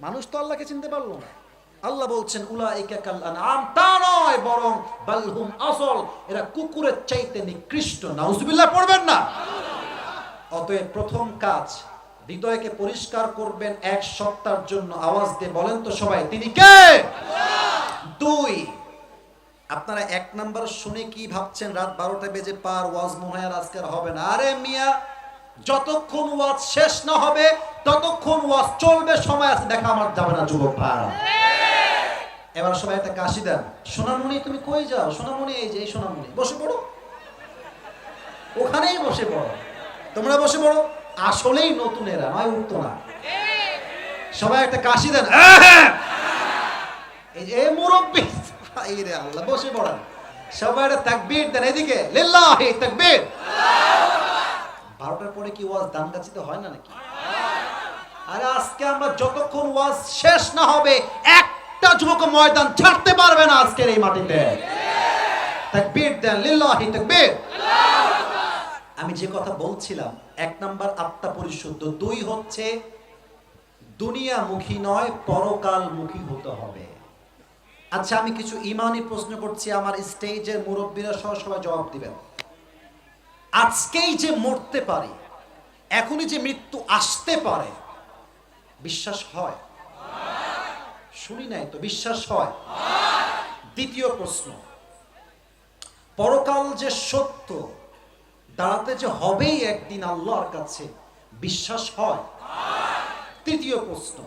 মানুষ তো আল্লাহকে চিনতে পারলো না। আল্লাহ বলছেন উলাইকা কাল আনআম, তা নয় বরং বালহুম আসল, এরা কুকুরের চাইতে নিকৃষ্ট। নাউজুবিল্লাহ পড়বেন না। অতএব প্রথম কাজ, হৃদয়কে পরিষ্কার করবেন এক সপ্তাহের জন্য। আওয়াজ দিয়ে বলেন তো সবাই, তিনি কে? দুই, আপনারা এক নাম্বার শুনে কি ভাবছেন? রাত 12টা বেজে পার, ওয়াজ মনে হয় আজকে হবে না। আরে মিয়া, যতক্ষণ ওয়াজ শেষ না হবে ততক্ষণ ওয়াজ চলবে, সময় আছে, দেখা আমার যাবে না যুবক ভাই। এবার সবাই একটা কাশি দেন। সোনামণি তুমি কই যাও? সোনামণি এই যে, এই সোনামণি বসে পড়ো, ওখানেই বসে পড়ো, তোমরা বসে পড়ো। আসলেই নতুন এরা নয়, উঠতো না। সবাই একটা কাশি দেন। এই যে মুরব্বী, এই রে আল্লাহ, বসে পড়েন। সবাই একটা তাকবীর দেন, এদিকে লিল্লাহি তাকবীর। 12টার পরে কি ওয়াজ দাঙ্গাচিতে হয় না নাকি? আরে আজকে আমরা যতক্ষণ ওয়াজ শেষ না হবে একটা যুবক ময়দান ছাড়তে পারবে না আজকের এই মাটিতে। তাকবীর দেন, লিল্লাহি তাকবীর। আমি যে কথা বলছিলাম, এক নাম্বার আত্মা পরিশুদ্ধ, দুই হচ্ছে দুনিয়ামুখী নয় পরকালমুখী হতে হবে। আচ্ছা, আমি কিছু ইমানি প্রশ্ন করছি, আমার স্টেজের মুরব্বীরা সহ সবাই জবাব দিবেন। আজকেই যে মরতে পারি, এখনই যে মৃত্যু আসতে পারে, বিশ্বাস হয়? শুনি নাই তো, বিশ্বাস হয়? দ্বিতীয় প্রশ্ন, পরকাল যে সত্য, দাঁড়াতে যে হবেই একদিন আল্লাহর কাছে, বিশ্বাস হয়? তৃতীয় প্রশ্ন,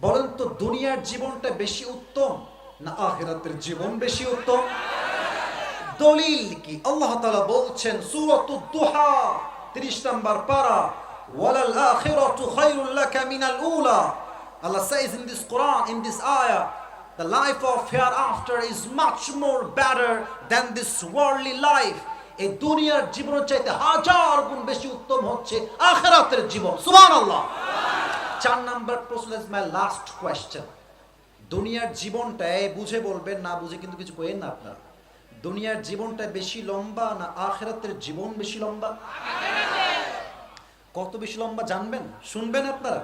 বলেন তো দুনিয়ার জীবনটা বেশি উত্তম না আখিরাতের জীবন বেশি উত্তম? দলিল কি? আল্লাহ তাআলা বলছেন সূরাতুদ দুহা 30 নম্বর পারা, ওয়ালাল আখিরাতু খায়রুল লাকা মিনাল উলা। Allah says in this Quran, in this ayah, the life of hereafter is much more better than this worldly life. এই দুনিয়ার জীবনের চাইতে হাজার গুণ বেশি উত্তম হচ্ছে আখিরাতের জীবন। সুবহানাল্লাহ। 4 নম্বর প্রশ্ন, ইজ মাই লাস্ট কোয়েশ্চেন। দুনিয়ার জীবনটা বুঝে বলবেন, না বুঝে কিন্তু কিছু কইেন না আপনারা। দুনিয়ার জীবনটা বেশি লম্বা না আখিরাতের জীবন বেশি লম্বা? কত বেশি লম্বা জানবেন? শুনবেন আপনারা।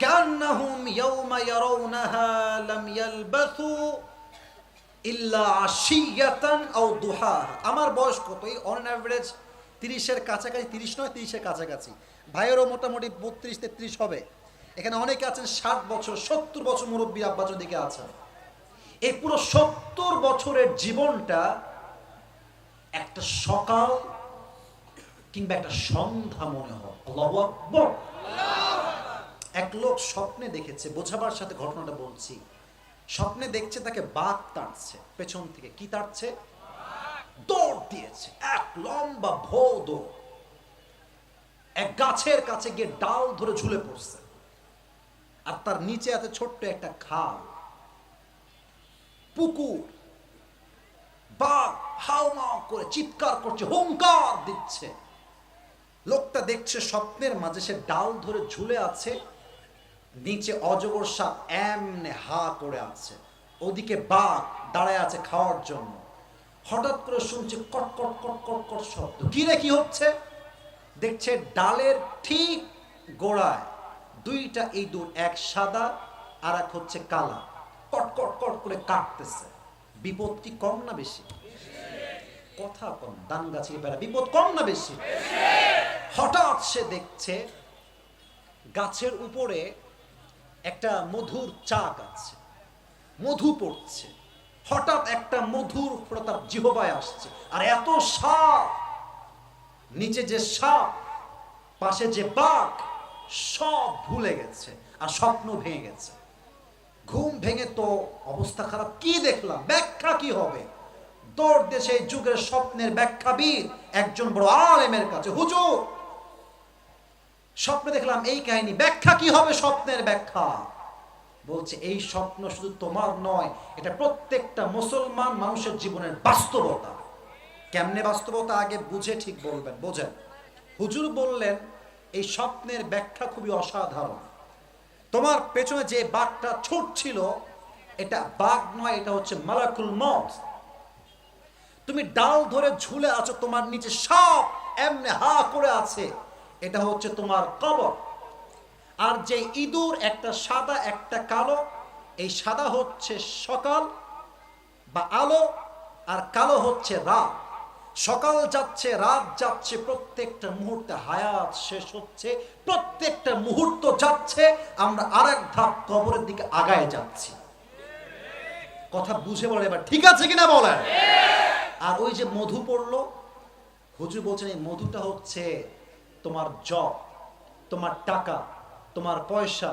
কান্নাহুম ইয়াওমা ইয়ারাউনাহা লাম ইয়ালবাসু ইল্লা আশিয়াতান আও দুহা। আমার বয়স কত? এই অন এভারেজ 30-এর কাছাকাছি, 30 নয় 30-এর কাছাকাছি। ভাইয়েরও মোটামুটি 32-33 হবে। এখানে অনেকে আছেন 60 বছর 70 বছর মুরব্বী আব্বাচোর দিকে আছেন। এই পুরো 70 বছরের জীবনটা একটা সকাল কিংবা একটা সন্ধ্যা মনে হয়। আল্লাহু আকবার। এক লোক স্বপ্নে দেখেছে, বোঝাবার সাথে ঘটনাটা বলছি। স্বপ্নে দেখছে তাকে বাঘ তাড়ছে পেছন থেকে। কি তাড়ছে? দৌড় দিয়েছে, এক লম্বা ভো দৌড়। এক গাছের কাছে গিয়ে ডাল ধরে ঝুলে পড়ছে, আর তার নিচে আছে ছোট্ট একটা খাল, পুকুর। বাঘ হাউমাউ করে চিৎকার করছে, হুঙ্কার দিচ্ছে। লোকটা দেখছে স্বপ্নের মাঝে সে ডাল ধরে ঝুলে আছে, নিচে অজগর সাপ এমনে হা করে আছে, ওদিকে বাঘ দাঁড়ায় আছে খাওয়ার জন্য। হঠাৎ করে শুনছে কট কট কট কট কট শব্দ। কি রে, কি হচ্ছে? দেখছে ডালের ঠিক গোড়ায় দুইটা ইঁদুর, এক সাদা আর এক হচ্ছে কালা, কট কট কট করে কাটতেছে। বিপদ কি কম না বেশি? কথা কম, দান গাছের বেড়া। বিপদ কম না বেশি? হঠাৎ সে দেখছে গাছের উপরে একটা মধুর চাক আছে, মধু পড়ছে। হঠাৎ একটা মধুর ফোঁটা তার জিহ্বায় আসছে, আর এত সাপ, নিচে যে সাপ, পাশে যে বাঘ, সব ভুলে গেছে আর স্বপ্ন ভেঙে গেছে। ঘুম ভেঙে তো অবস্থা খারাপ। কি দেখলাম, ব্যাখ্যা কি হবে? দৌড় দেশে যুগের স্বপ্নের ব্যাখ্যাবিদ একজন বড় আলেমের কাছে। হুজুর, স্বপ্নে দেখলাম এই কাহিনী, ব্যাখ্যা কি হবে স্বপ্নের ব্যাখ্যা? বলছে এই স্বপ্ন শুধু তোমার নয়, এটা প্রত্যেকটা মুসলমান মানুষের জীবনের বাস্তবতা। কেমনে বাস্তবতা আগে বুঝে ঠিক বলবেন, বোঝেন। হুজুর বললেন এই স্বপ্নের ব্যাখ্যা খুবই অসাধারণ। তোমার পেছনে যে বাঘটা ছুটছিল, এটা বাঘ নয়, এটা হচ্ছে মালাকুল মউত। তুমি ডাল ধরে ঝুলে আছো, তোমার নিচে সাপ এমনে হা করে আছে, এটা হচ্ছে তোমার কবর। আর যে ইঁদুর, একটা সাদা একটা কালো, এই সাদা হচ্ছে সকাল বা আলো, আর কালো হচ্ছে রাত। সকাল যাচ্ছে, রাত যাচ্ছে, প্রত্যেকটা মুহূর্তে হায়াত শেষ হচ্ছে, প্রত্যেকটা মুহূর্ত যাচ্ছে, আমরা আরেক ধাপ কবরের দিকে আগায় যাচ্ছি। কথা বুঝে বলে এবার ঠিক আছে কিনা বলেন। আর ওই যে মধু পড়লো, হুজুর বলছেন এই মধুটা হচ্ছে তোমার জব, তোমার টাকা, তোমার পয়সা,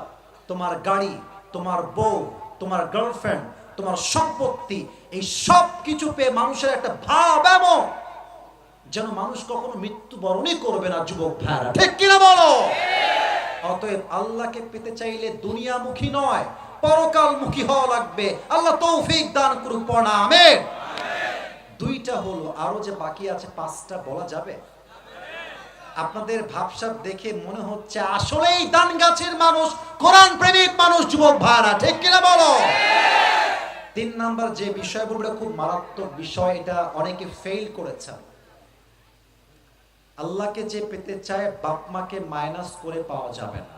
তোমার গাড়ি, তোমার বউ, তোমার গার্লফ্রেন্ড, তোমার সম্পত্তি, এই সব কিছু পেয়ে মানুষের একটা ভাব এমন যেন মানুষ কখনো মৃত্যুবরণই করবে না। যুবক ভাইরা ঠিক কিনা বলো। অতএব আল্লাহকে পেতে চাইলে দুনিয়ামুখী নয়, পরকালমুখী হওয়া লাগবে। আল্লাহ তৌফিক দান করুক, পড়া আমিন। দুইটা হলো, আরো যে বাকি আছে পাঁচটা বলা যাবে? আপনাদের ভাবসাব দেখে মনে হচ্ছে আসলেই দান গাছের মানুষ, কোরআন প্রেমিক মানুষ। যুবক ভাইরা ঠিক কিনা বলো। 3 নাম্বার যে বিষয় বলবো খুব মারাত্মক বিষয়, এটা অনেকে ফেল করেছে। আল্লাহকে যে পেতে চায় বাপ মাকে মাইনাস করে পাওয়া যাবে না।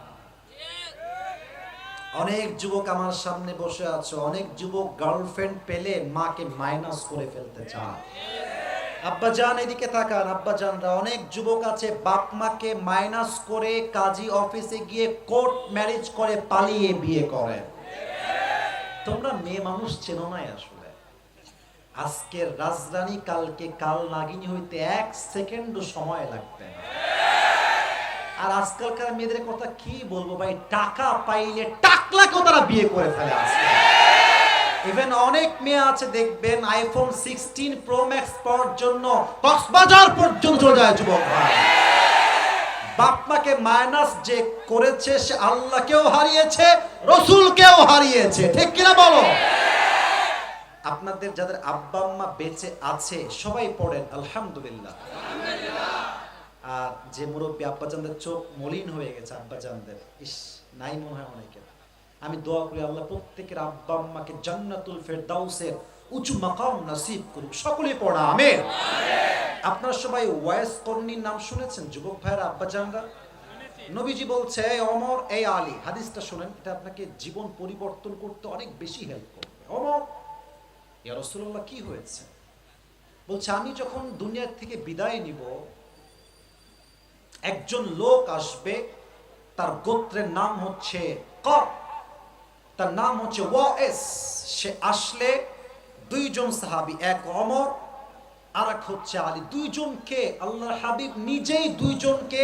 অনেক যুবক আমার সামনে বসে আছে, অনেক যুবক গার্লফ্রেন্ড পেলে মাকে মাইনাস করে ফেলতে চায়। আব্বাজান এদিকে তাকান, আব্বাজানরা, অনেক যুবক আছে বাপ মাকে মাইনাস করে কাজী অফিসে গিয়ে কোর্ট ম্যারেজ করে পালিয়ে বিয়ে করে। তোমরা মেয়ে মানুষ চেনো নাই আসলে। আজকের রাজরানী কালকে কাল নাগিনী হইতে 1 সেকেন্ডও সময় লাগবে না। আর আজকালকার মেয়েদের কথা কি বলবো ভাই, টাকা পাইলে টাকলাকেও তারা বিয়ে করে ফেলে। আজকে ইভেন অনেক মেয়ে আছে দেখবেন আইফোন 16 প্রো ম্যাক্স পাওয়ার জন্য কক্সবাজার পর্যন্ত চলে যায়। যুবক ভাই, বাপ মাকে মাইনাস যে করেছে সে আল্লাহকেও হারিয়েছে, রসুলকেও হারিয়েছে। ঠিক কিনা বলো। আপনাদের যাদের আব্বা আম্মা বেঁচে আছে সবাই পড়েন আলহামদুলিল্লাহ। আর যে মুরব্বী আব্বাজানদের চোখ মলিন হয়ে গেছে, আব্বাজানদের ইস নাই মনে হয় অনেকের, আমি দোয়া করি আল্লাহ প্রত্যেকের আব্বা আম্মাকে জান্নাতুল ফেরদাউসের উঁচু মাকাম নসিব করুক। সকলেই পড়া আমিন। আপনারা সবাই ওয়াইস কর্ণীর নাম শুনেছেন যুবক ভাইরা, আব্বাজানরা? নবীজি বলছে ওমর, এই আলী, হাদিসটা শুনেন, এটা আপনাকে জীবন পরিবর্তন করতে অনেক বেশি হেল্প করবে। ওমর, ইয়া রাসূলুল্লাহ কি হয়েছে? বলছে আমি যখন দুনিয়া থেকে বিদায় নিব, একজন লোক আসবে, তার গোত্রের নাম হচ্ছে কর, তার নাম হচ্ছে ওয়াইস। সে আসলে 2 জন সাহাবী, এক ওমর আর এক হচ্ছে আলী, 2 জনকে আল্লাহর হাবিব নিজেই 2 জনকে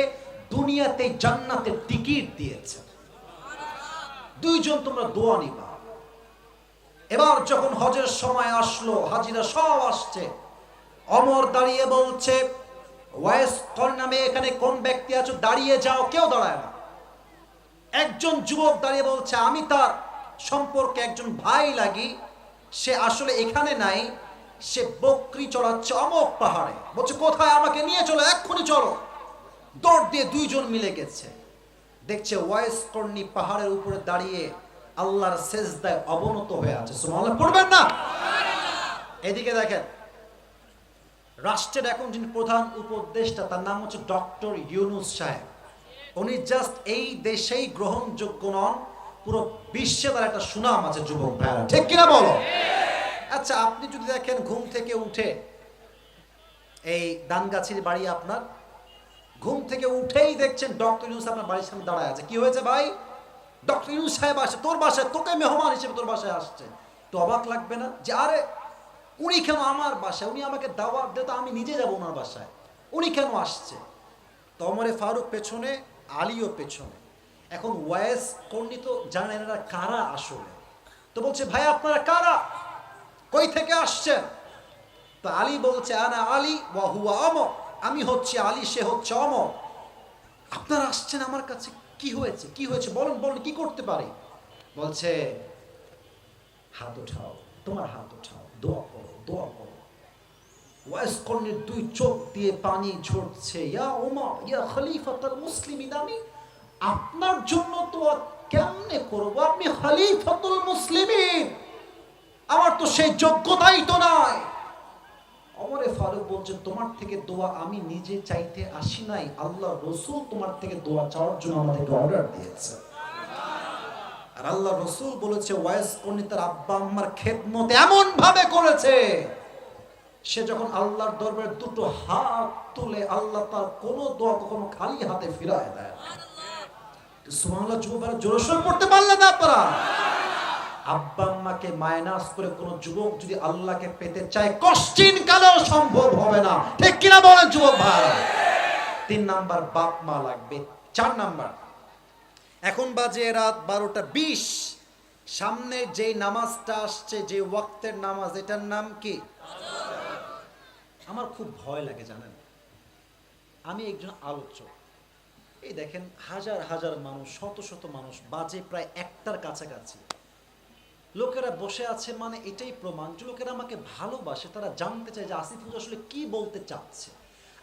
দুনিয়াতে জান্নাতের টিকিট দিয়েছে। 2 জন তোমরা দোয়া নিবা। এবার যখন হজের সময় আসলো, হাজিরা সব আসছে, ওমর দাঁড়িয়ে বলছে ওয়াইস কর নামে এখানে কোন ব্যক্তি আছো, দাঁড়িয়ে যাও। কেউ দাঁড়ায় না। একজন যুবক দাঁড়িয়ে বলছে আমি তার সম্পর্কে একজন ভাই লাগি, সে আসলে এখানে নাই, সে বকরি চড়াচ্ছে অমুক পাহাড়ে। বলছে কোথায়, আমাকে নিয়ে চলো, এক্ষুনি চলো। দৌড় দিয়ে 2 জন মিলে গেছে। দেখছে ওয়াইস কর্ণী পাহাড়ের উপরে দাঁড়িয়ে আল্লাহর সেজদায় অবনত হয়ে আছে। সুবহানাল্লাহ পড়বেন না? এদিকে দেখেন, রাষ্ট্রের এখন যিনি প্রধান উপদেষ্টা তার নাম হচ্ছে ডক্টর ইউনূস সাহেব। উনি জাস্ট এই দেশেই গ্রহণযোগ্য নন, পুরো বিশ্বে তার একটা সুনাম আছে। যুবক ভাইরা ঠিক কিনা বলো। আচ্ছা, আপনি যদি দেখেন ঘুম থেকে উঠে, এই দানগাছির বাড়ি আপনার, ঘুম থেকে উঠেই দেখছেন ডক্টর ইউনূস আপনার বাড়ির সামনে দাঁড়ায় আছে। কি হয়েছে ভাই? ডক্টর ইউনূস সাহেব আসে তোর বাসায়, তোকে মেহমান হিসেবে তোর বাসায় আসছে। তো অবাক লাগবে না যে আরে উনি কেন আমার বাসায়, উনি আমাকে দাওয়াত দিত, আমি নিজে যাবো ওনার বাসায়, উনি কেন আসছে? তো ওমরে ফারুক পেছনে, আলীও পেছনে। এখন ওয়াইস কর্ণী তো জানেন এরা কারা আসলে। তো বলছে ভাই আপনারা কারা, কই থেকে আসছেন? তো আলী বলছে আনা আলী ওয়া হুয়া ওমর, আমি হচ্ছে আলী, সে হচ্ছে ওমর। আপনারা আসছেন আমার কাছে, কি হয়েছে, কি হয়েছে বলেন, বলেন কি করতে পারি? বলছে হাত উঠাও, তোমার হাত উঠাও, দোয়া করো, দোয়া করো। ওয়াইস কর্ণীর 2 চোখ দিয়ে পানি ঝরছে। ইয়া ওমর, ইয়া খলিফাতুল মুসলিমিন, আমি আপনার জন্য দোয়া কেমনে করব, আপনি খলিফাতুল মুসলিমিন, আমার তো সেই যোগ্যতাই তো নাই। ওমরে ফারুক বলছেন তোমার থেকে দোয়া আমি নিজে চাইতে আসি নাই, আল্লাহ রসুল তোমার থেকে দোয়া চাওয়ার জন্য আমাদেরকে অর্ডার দিয়েছে। আল্লাহ রসুল বলেছে ওয়াইস কর্ণী তার আব্বা আম্মার খেদমত এমন ভাবে করেছে, সে যখন আল্লাহর দরবারে দুটো হাত তুলে আল্লাহ তার কোনো দোয়া কখনো খালি হাতে ফিরায় দেয়। সুবহানাল্লাহ, যুবকরা জোরে সোরে পড়তে পারলে না আপনারা? আব্বা আম্মাকে মাইনাস করে কোন যুবক যদি আল্লাহকে পেতে চায় কষ্টিন কালেও সম্ভব হবে না, ঠিক কিনা বলেন যুবক ভাই? 3 নাম্বার বাপ মা লাগবে। 4 নাম্বার, এখন বাজে রাত 12:20, সামনে যে নামাজটা আসছে, যে ওয়াক্তের নামাজ, এটার নাম কি? আমার খুব ভয় লাগে জানেন, আমি একজন আলোচক, এই দেখেন হাজার হাজার মানুষ, শত শত মানুষ, বাজে প্রায় 1টার কাছাকাছি, লোকেরা বসে আছে, মানে এটাই প্রমাণ যে লোকেরা আমাকে ভালোবাসে, তারা জানতে চায় যে আসিফ হুজুর আসলে কি বলতে চাচ্ছে।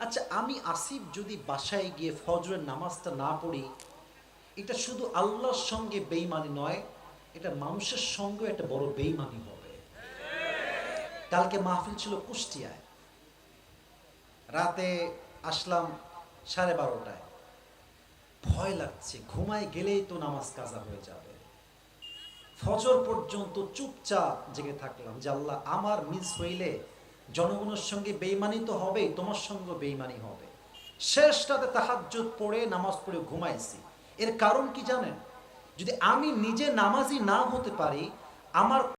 আচ্ছা, আমি আসিফ যদি বাসায় গিয়ে ফজরের নামাজটা না পড়ি, এটা শুধু আল্লাহর সঙ্গে বেঈমানি নয়, এটা মানুষের সঙ্গে একটা বড় বেঈমানি হবে। কালকে মাহফিল ছিল কুষ্টিয়ায়, রাতে আসলাম 12:30টায়, ভয় লাগছে, ঘুমায় গেলেই তো নামাজ কাজা হয়ে যাবে। ফজর পর্যন্ত চুপচাপ জেগে থাকলাম যে আল্লাহ, আমার মিস হইলে জনগণের সঙ্গে বেঈমানি তো হবেই, তোমার সঙ্গে বেঈমানি হবে। শেষ রাতে তাহাজ্জুদ পড়ে নামাজ পড়ে ঘুমাইছি। এর কারণ কি জানেন? যদি আমি নিজে নামাজি না হতে পারি, আমার